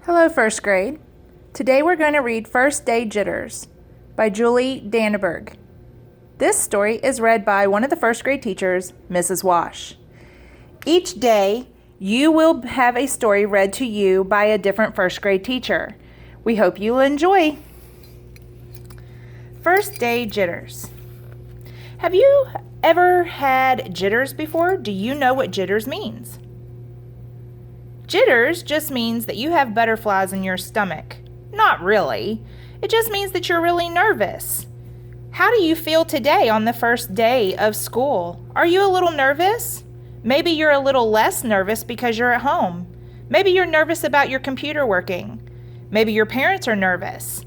Hello, first grade. Today we're going to read First Day Jitters by Julie Danneberg. This story is read by one of the first grade teachers, Mrs. Wash. Each day, you will have a story read to you by a different first grade teacher. We hope you'll enjoy. First Day Jitters. Have you ever had jitters before? Do you know what jitters means? Jitters just means that you have butterflies in your stomach. Not really. It just means that you're really nervous. How do you feel today on the first day of school? Are you a little nervous? Maybe you're a little less nervous because you're at home. Maybe you're nervous about your computer working. Maybe your parents are nervous.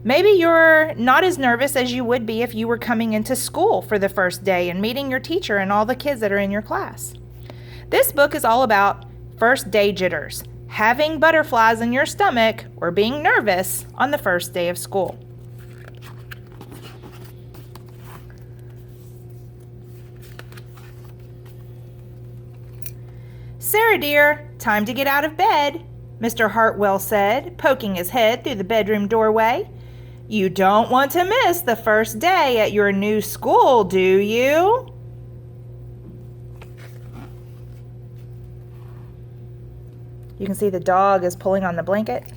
Maybe you're not as nervous as you would be if you were coming into school for the first day and meeting your teacher and all the kids that are in your class. This book is all about first day jitters, having butterflies in your stomach or being nervous on the first day of school. "Sarah, dear, time to get out of bed," Mr. Hartwell said, poking his head through the bedroom doorway. "You don't want to miss the first day at your new school, do you?" You can see the dog is pulling on the blanket.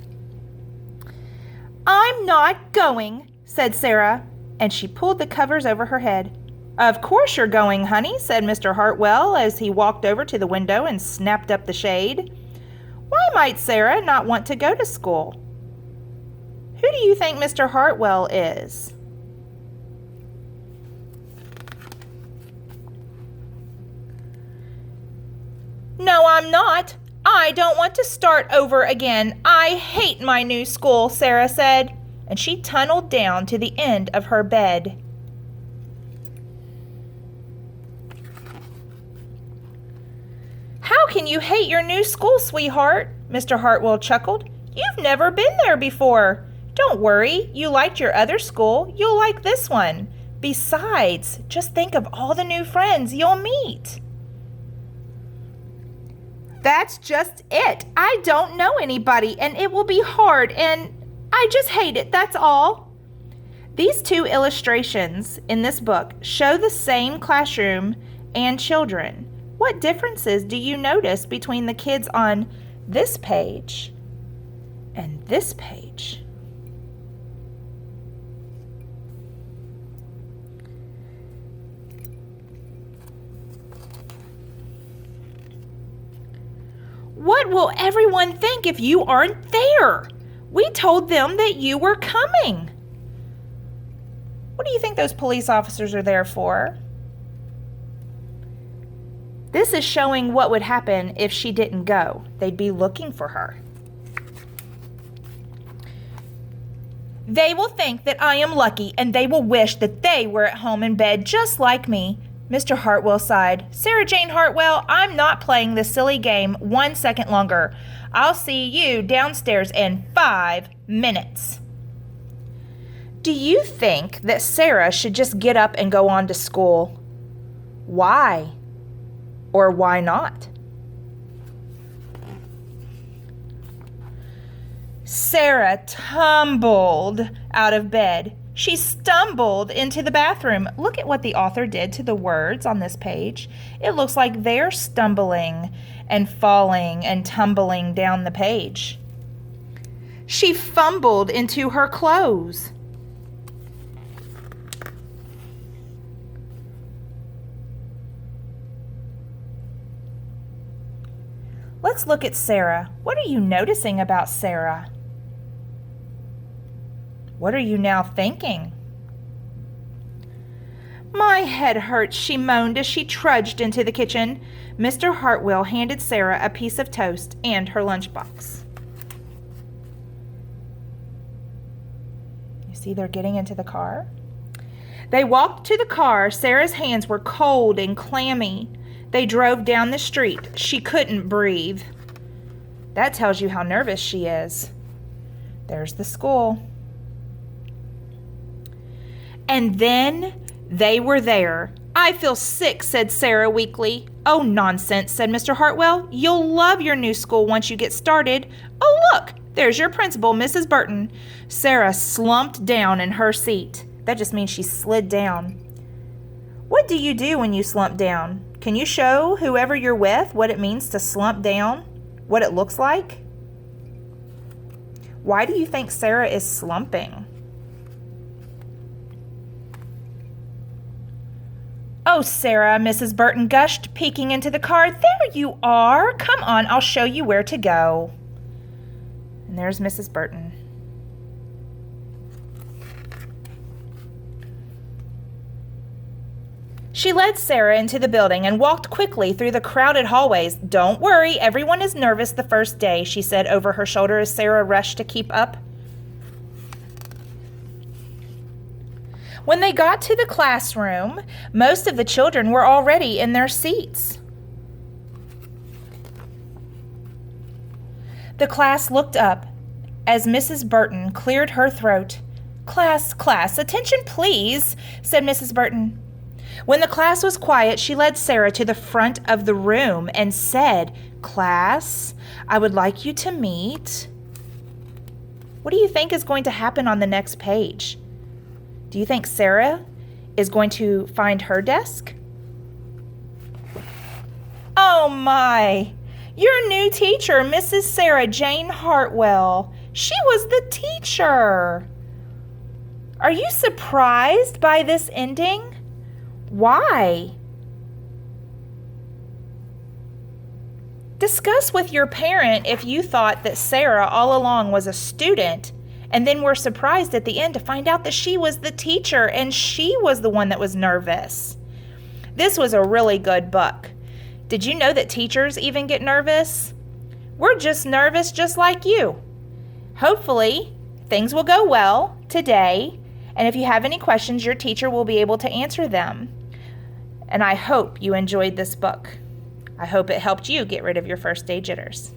"I'm not going," said Sarah, and she pulled the covers over her head. "Of course you're going, honey," said Mr. Hartwell as he walked over to the window and snapped up the shade. Why might Sarah not want to go to school? Who do you think Mr. Hartwell is? "No, I'm not. I don't want to start over again. I hate my new school," Sarah said, and she tunneled down to the end of her bed. "How can you hate your new school, sweetheart?" Mr. Hartwell chuckled. "You've never been there before. Don't worry, you liked your other school. You'll like this one. Besides, just think of all the new friends you'll meet." "That's just it. I don't know anybody, and it will be hard, and I just hate it, that's all." These two illustrations in this book show the same classroom and children. What differences do you notice between the kids on this page and this page? What will everyone think if you aren't there? We told them that you were coming. What do you think those police officers are there for? This is showing what would happen if she didn't go. They'd be looking for her. "They will think that I am lucky, and they will wish that they were at home in bed just like me," Mr. Hartwell sighed. "Sarah Jane Hartwell, I'm not playing this silly game 1 second longer. I'll see you downstairs in 5 minutes. Do you think that Sarah should just get up and go on to school? Why? Or why not? Sarah tumbled out of bed. She stumbled into the bathroom. Look at what the author did to the words on this page. It looks like they're stumbling and falling and tumbling down the page. She fumbled into her clothes. Let's look at Sarah. What are you noticing about Sarah? What are you now thinking? "My head hurts," she moaned as she trudged into the kitchen. Mr. Hartwell handed Sarah a piece of toast and her lunchbox. You see they're getting into the car? They walked to the car. Sarah's hands were cold and clammy. They drove down the street. She couldn't breathe. That tells you how nervous she is. There's the school. And then they were there. "I feel sick," said Sarah weakly. "Oh, nonsense," said Mr. Hartwell. "You'll love your new school once you get started. Oh, look, There's your principal, Mrs. Burton. Sarah slumped down in her seat. That just means she slid down. What do you do when you slump down? Can you show whoever you're with what it means to slump down? What it looks like? Why do you think Sarah is slumping? Oh, Sarah, Mrs. Burton gushed, peeking into the car. There you are. Come on, I'll show you where to go. And there's Mrs. Burton. She led Sarah into the building and walked quickly through the crowded hallways. Don't worry, everyone is nervous the first day, she said over her shoulder as Sarah rushed to keep up. When they got to the classroom, most of the children were already in their seats. The class looked up as Mrs. Burton cleared her throat. Class, attention please, said Mrs. Burton. When the class was quiet, she led Sarah to the front of the room and said, Class, I would like you to meet. What do you think is going to happen on the next page? Do you think Sarah is going to find her desk? Oh my! Your new teacher, Mrs. Sarah Jane Hartwell. She was the teacher. Are you surprised by this ending? Why? Discuss with your parent if you thought that Sarah all along was a student and then were surprised at the end to find out that she was the teacher and she was the one that was nervous. This was a really good book. Did you know that teachers even get nervous? We're just nervous just like you. Hopefully, things will go well today, and if you have any questions, your teacher will be able to answer them. And I hope you enjoyed this book. I hope it helped you get rid of your first day jitters.